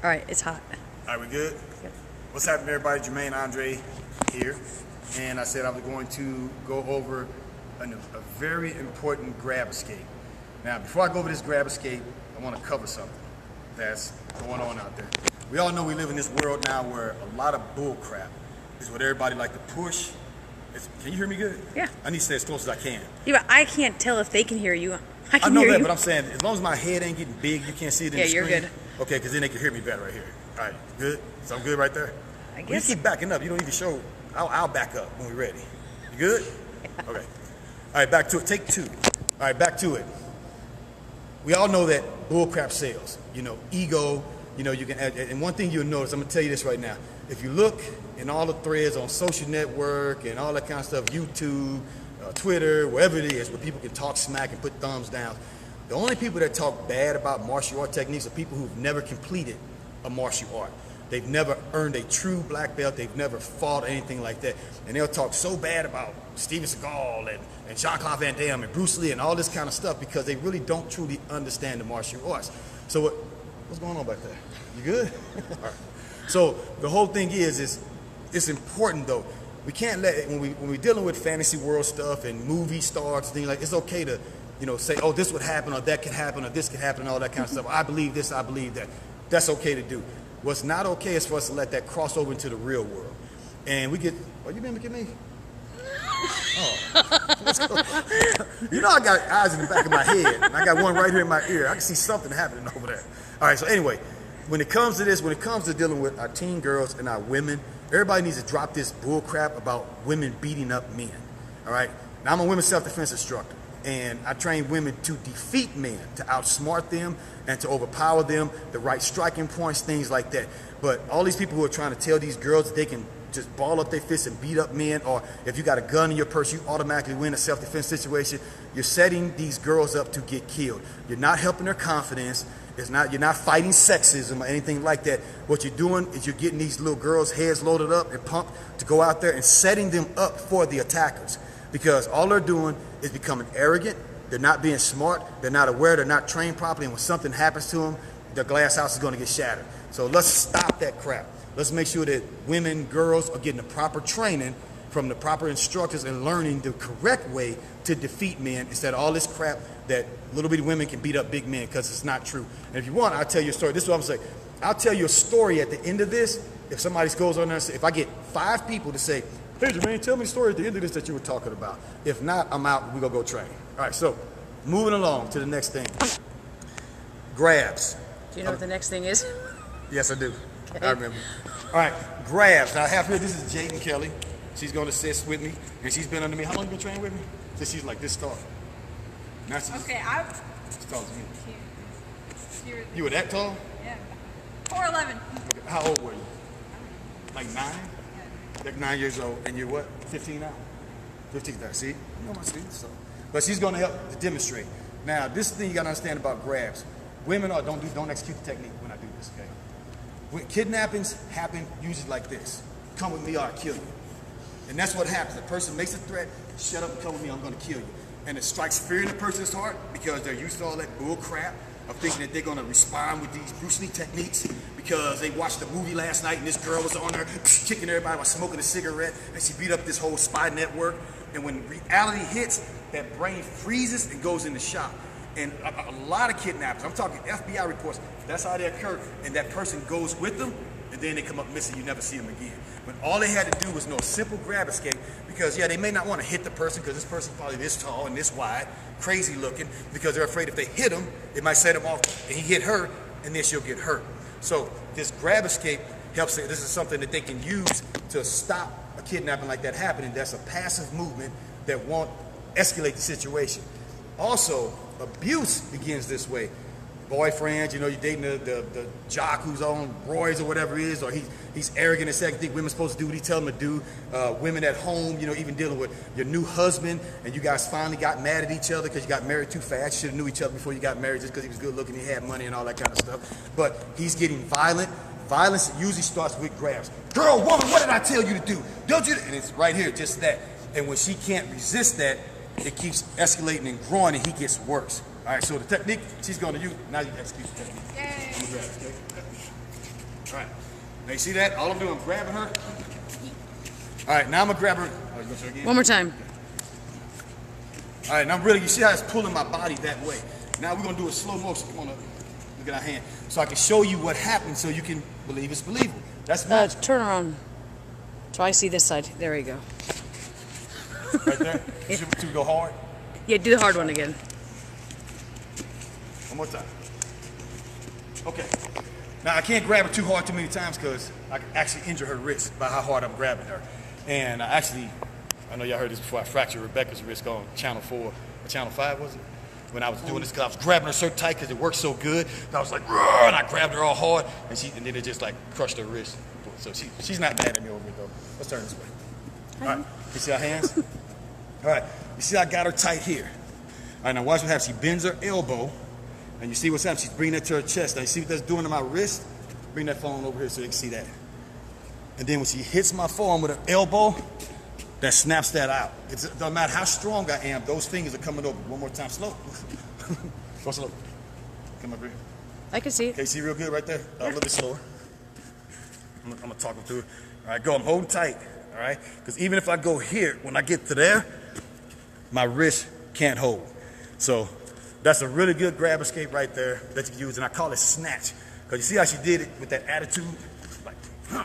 All right, it's hot. All right, we good? Yep. What's happening, everybody? Jermaine Andre here. And I said I was going to go over a very important grab escape. Now, before I go over this grab escape, I want to cover something that's going on out there. We all know we live in this world now where a lot of bull crap is what everybody like to push. Can you hear me good? Yeah. I need to stay as close as I can. Yeah, but I can't tell if they can hear you. I know that, but I'm saying as long as my head ain't getting big, you can't see it in the screen. Yeah, you're good. Okay, because then they can hear me better right here. All right, good? So I'm good right there? I guess. Well, you keep backing up. You don't need to show. I'll back up when we're ready. You good? Yeah. Okay. All right, back to it. Take two. All right, back to it. We all know that bullcrap sells. You know, ego. You know, you can add, and one thing you'll notice, I'm going to tell you this right now. If you look in all the threads on social network and all that kind of stuff, YouTube, Twitter, wherever it is, where people can talk smack and put thumbs down, the only people that talk bad about martial art techniques are people who've never completed a martial art. They've never earned a true black belt. They've never fought anything like that. And they'll talk so bad about Steven Seagal and Jean-Claude Van Damme and Bruce Lee and all this kind of stuff because they really don't truly understand the martial arts. So what's going on back there? You good? All right. So the whole thing is it's important though. We can't let, when we're dealing with fantasy world stuff and movie stars and things like, it's okay to, you know, say, oh, this would happen or that could happen or this could happen and all that kind of stuff. I believe this, I believe that. That's okay to do. What's not okay is for us to let that cross over into the real world. And we get, oh, you didn't look at me? Oh. You know I got eyes in the back of my head. And I got one right here in my ear. I can see something happening over there. All right, so anyway, when it comes to this, when it comes to dealing with our teen girls and our women, everybody needs to drop this bull crap about women beating up men. All right? Now, I'm a women's self-defense instructor. And I train women to defeat men, to outsmart them and to overpower them, the right striking points, things like that. But all these people who are trying to tell these girls that they can just ball up their fists and beat up men, or if you got a gun in your purse, you automatically win a self-defense situation, you're setting these girls up to get killed. You're not helping their confidence. You're not fighting sexism or anything like that. What you're doing is you're getting these little girls' heads loaded up and pumped to go out there and setting them up for the attackers. Because all they're doing is becoming arrogant. They're not being smart. They're not aware. They're not trained properly. And when something happens to them, the glass house is going to get shattered. So let's stop that crap. Let's make sure that women, girls are getting the proper training from the proper instructors and learning the correct way to defeat men instead of all this crap that little bitty women can beat up big men, because it's not true. And if you want, I'll tell you a story. This is what I'm saying. I'll tell you a story at the end of this. If somebody goes on there and say, if I get 5 people to say, hey, Jermaine, tell me the story at the end of this that you were talking about. If not, I'm out. We're going to go train. All right, so moving along to the next thing. Grabs. Do you know what the next thing is? Yes, I do. Okay. I remember. All right, grabs. Now, I have here, this is Jaden Kelly. She's going to assist with me, and she's been under me. How long you been training with me? Since she's like this tall. Now she's as tall as me. You were that tall? Yeah. 4'11". Okay. How old were you? Like 9? Like 9 years old, and you're what? 15 now? 15 now. See? You know my speed. So, but she's going to help to demonstrate. Now, this thing you got to understand about grabs. Women don't execute the technique when I do this. Okay. When kidnappings happen usually like this: come with me or I'll kill you. And that's what happens. The person makes a threat. Shut up and come with me. I'm going to kill you. And it strikes fear in the person's heart because they're used to all that bull crap of thinking that they're going to respond with these Bruce Lee techniques because they watched the movie last night and this girl was on there kicking everybody while smoking a cigarette and she beat up this whole spy network. And when reality hits, that brain freezes and goes into shock. And a lot of kidnappers, I'm talking FBI reports, that's how they occur, and that person goes with them and then they come up missing. You never see them again. But all they had to do was know a simple grab escape because, yeah, they may not want to hit the person because this person's probably this tall and this wide, crazy looking, because they're afraid if they hit him, it might set him off and he hit her and then she'll get hurt. So this grab escape helps. This is something that they can use to stop a kidnapping like that happening. That's a passive movement that won't escalate the situation. Also, abuse begins this way. Boyfriends, you know, you're dating the jock who's on roids or whatever it is, or he's arrogant and second think women supposed to do what he tell them to do. Women at home, you know, even dealing with your new husband, and you guys finally got mad at each other because you got married too fast. You should have knew each other before you got married just because he was good looking, he had money and all that kind of stuff. But he's getting violent. Violence usually starts with grabs. Girl, woman, what did I tell you to do? Don't you? And it's right here, just that. And when she can't resist that, it keeps escalating and growing, and he gets worse. All right, so the technique she's going to use, now you execute the technique. Yay. All right. Now you see that? All I'm doing is grabbing her. All right, now I'm gonna grab her. Oh, you gonna show again? One more time. All right, now really, you see how it's pulling my body that way. Now we're gonna do a slow motion. Come on up. Look at our hand. So I can show you what happened so you can believe it's believable. That's magic. Turn around. So I see this side. There you go. Right there. Should we go hard? Yeah, do the hard one again. One more time. Okay. Now I can't grab her too hard too many times because I can actually injure her wrist by how hard I'm grabbing her. And I know y'all heard this before, I fractured Rebecca's wrist on Channel 4, or Channel 5 was it? When I was doing this, because I was grabbing her so tight because it worked so good. And I was like, "Rrr," and I grabbed her all hard, and then it just like crushed her wrist. So she's not mad at me over it though. Let's turn this way. All right, you see our hands? All right, you see I got her tight here. All right, now watch what happens. She bends her elbow, and you see what's happening. She's bringing that to her chest. Now you see what that's doing to my wrist? Bring that phone over here so you can see that. And then when she hits my forearm with her elbow, that snaps that out. It doesn't matter how strong I am, those fingers are coming over. One more time, slow. Go slow. Come up here. I can see it. Okay, see real good right there? A little bit slower. I'm gonna talk them through it. All right, go, I'm holding tight, all right? Because even if I go here, when I get to there, my wrist can't hold. So that's a really good grab escape right there that you can use, and I call it Snatch. Because you see how she did it with that attitude? Like, huh.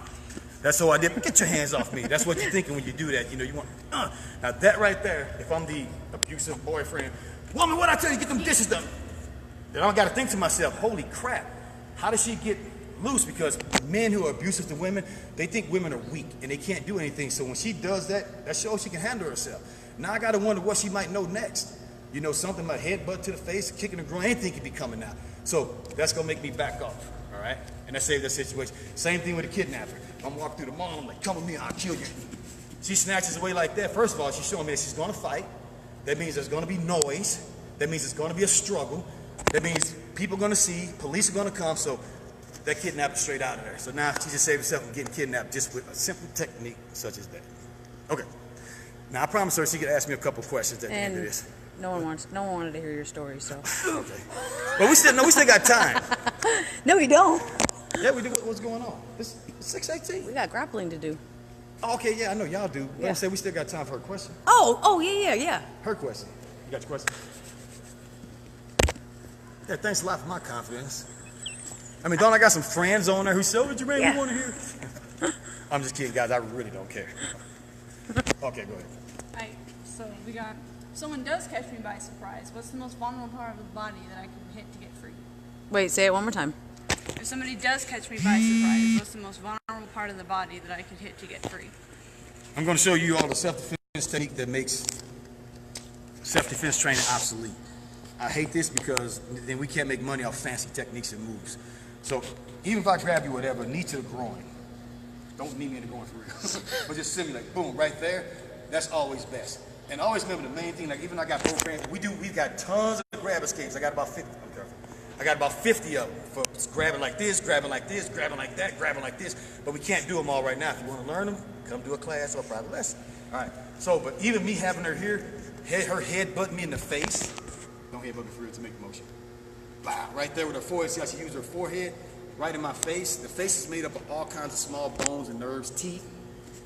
That's how I did. Get your hands off me. That's what you're thinking when you do that. You know, you want, Now that right there, if I'm the abusive boyfriend, woman, what'd I tell you? Get them dishes done. Then I got to think to myself, holy crap, how does she get loose? Because men who are abusive to women, they think women are weak and they can't do anything. So when she does that, that shows she can handle herself. Now I got to wonder what she might know next. You know, something like headbutt to the face, kicking the groin, anything could be coming out. So that's going to make me back off, all right? And that saves that situation. Same thing with a kidnapper. I'm walking through the mall, I'm like, come with me, I'll kill you. She snatches away like that. First of all, she's showing me that she's going to fight. That means there's going to be noise. That means it's going to be a struggle. That means people are going to see, police are going to come, so that kidnapper's straight out of there. So now she just saved herself from getting kidnapped just with a simple technique such as that. Okay. Now I promised her she could ask me a couple questions at the end of this. No one wanted to hear your story, so. Okay. But we still got time. No, you don't. Yeah, we do. What's going on? It's 6:18. We got grappling to do. Oh, okay, yeah, I know y'all do. But Yeah. I said we still got time for her question. Oh, yeah. Her question. You got your question? Yeah, thanks a lot for my confidence. I mean, don't I got some friends on there who say, "Oh, Jermaine, Yeah. we want to hear." I'm just kidding, guys. I really don't care. Okay, go ahead. Alright, so we got, if someone does catch me by surprise, what's the most vulnerable part of the body that I can hit to get free? Wait, say it one more time. If somebody does catch me by surprise, what's the most vulnerable part of the body that I could hit to get free? I'm going to show you all the self-defense technique that makes self-defense training obsolete. I hate this because then we can't make money off fancy techniques and moves. So even if I grab you, whatever, knee to the groin. Don't knee me in the groin for real. But just simulate, boom, right there. That's always best. And always remember the main thing, like even I got both hands, we've got tons of grab escapes. I got about 50, I'm careful. I got about 50 of them for grabbing like this, grabbing like this, grabbing like that, grabbing like this. But we can't do them all right now. If you want to learn them, come do a class or a private lesson. All right. So, but even me having her here, her head butting me in the face. Don't headbutt me for real to make the motion. Blah, right there with her forehead. See how she used her forehead? Right in my face. The face is made up of all kinds of small bones and nerves, teeth.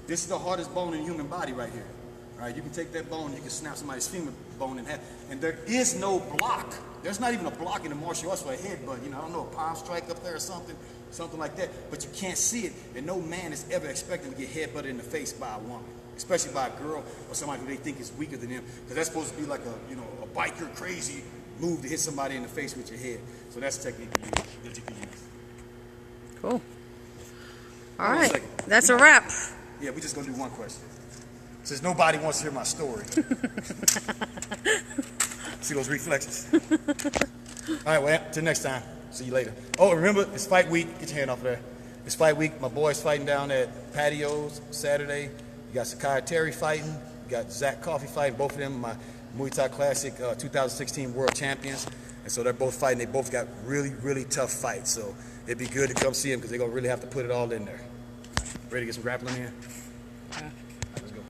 This is the hardest bone in the human body right here. All right, you can take that bone, you can snap somebody's femur bone in half, and there is no block. There's not even a block in the martial arts for a headbutt. You know, I don't know, a palm strike up there or something like that. But you can't see it, and no man is ever expecting to get headbutted in the face by a woman, especially by a girl or somebody who they think is weaker than them, because that's supposed to be like a biker crazy move to hit somebody in the face with your head. So that's a technique that you can use. Cool. All right, that's a wrap. Yeah, we're just gonna do one question. Since nobody wants to hear my story. See those reflexes? All right, well, till next time. See you later. Oh, remember, it's fight week. Get your hand off there. It's fight week. My boys fighting down at Patios Saturday. You got Sakai Terry fighting. You got Zach Coffey fighting. Both of them my Muay Thai Classic 2016 World Champions. And so they're both fighting. They both got really, really tough fights. So it'd be good to come see them because they're going to really have to put it all in there. Ready to get some grappling in? Yeah.